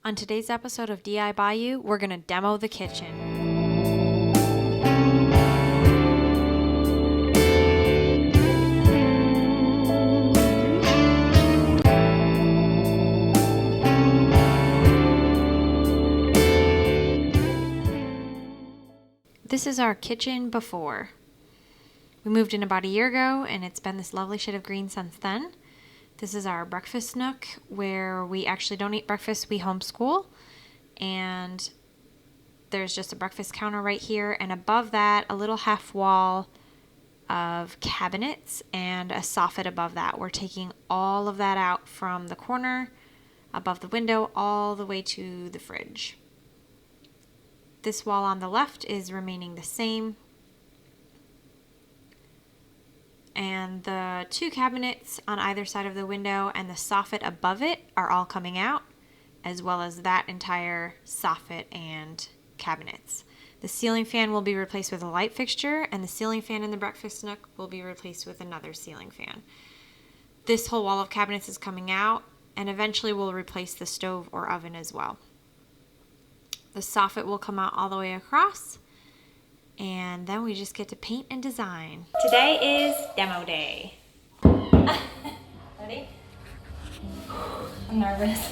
On today's episode of DI Bayou, we're going to demo the kitchen. This is our kitchen before. We moved in about a year ago, and it's been this lovely shade of green since then. This is our breakfast nook where we actually don't eat breakfast, we homeschool. And there's just a breakfast counter right here, and above that, a little half wall of cabinets and a soffit above that. We're taking all of that out from the corner above the window all the way to the fridge. This wall on the left is remaining the same. And the two cabinets on either side of the window and the soffit above it are all coming out, as well as that entire soffit and cabinets. The ceiling fan will be replaced with a light fixture, and the ceiling fan in the breakfast nook will be replaced with another ceiling fan. This whole wall of cabinets is coming out, and eventually we'll replace the stove or oven as well. The soffit will come out all the way across, and then we just get to paint and design. Today is demo day. Ready? I'm nervous.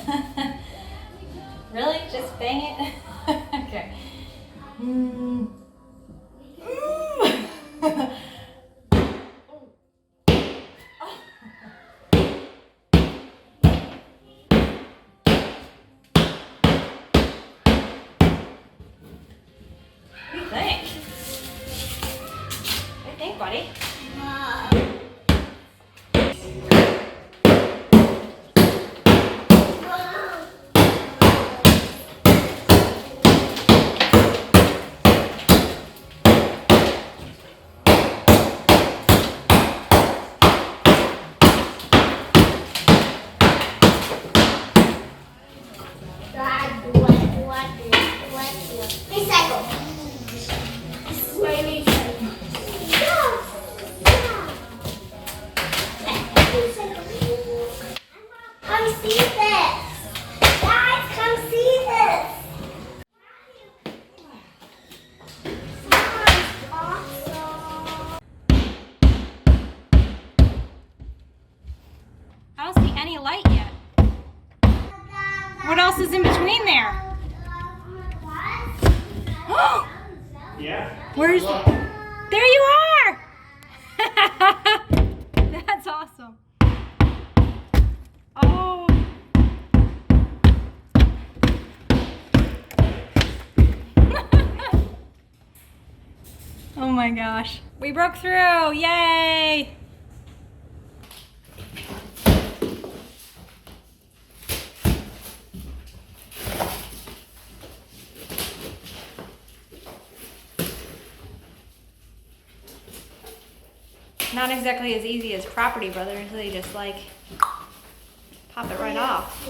Really? Just bang it? Okay. Buddy. I don't see any light yet. What else is in between there? Yeah. Where's there you are! That's awesome. Oh. Oh my gosh. We broke through. Yay! Not exactly as easy as Property Brothers until you just like pop it right off.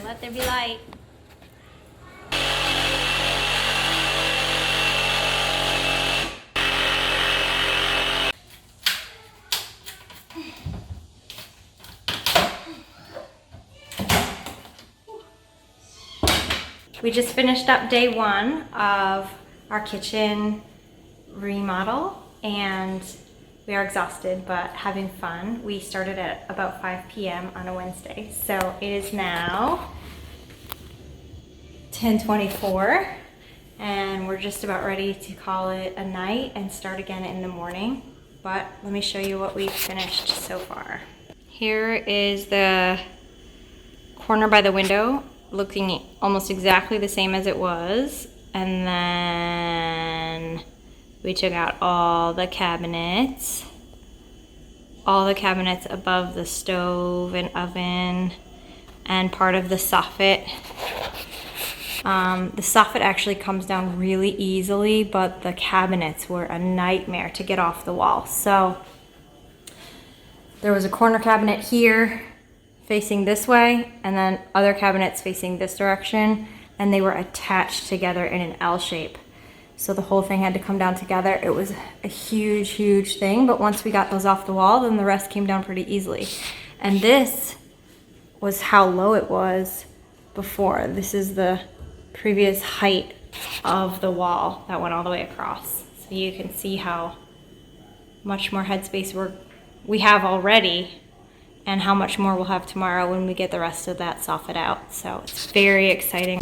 Let there be light. We just finished up day one of our kitchen remodel and we are exhausted but having fun. We started at about 5 p.m. on a Wednesday. So it is now 10:24 and we're just about ready to call it a night and start again in the morning. But let me show you what we've finished so far. Here is the corner by the window, looking almost exactly the same as it was. And then we took out all the cabinets above the stove and oven, and part of the soffit. The soffit actually comes down really easily, but the cabinets were a nightmare to get off the wall. So there was a corner cabinet here facing this way, and then other cabinets facing this direction, and they were attached together in an L shape. So the whole thing had to come down together. It was a huge, huge thing, but once we got those off the wall, then the rest came down pretty easily. And this was how low it was before. This is the previous height of the wall that went all the way across. So you can see how much more headspace we have already and how much more we'll have tomorrow when we get the rest of that soffit out. So it's very exciting.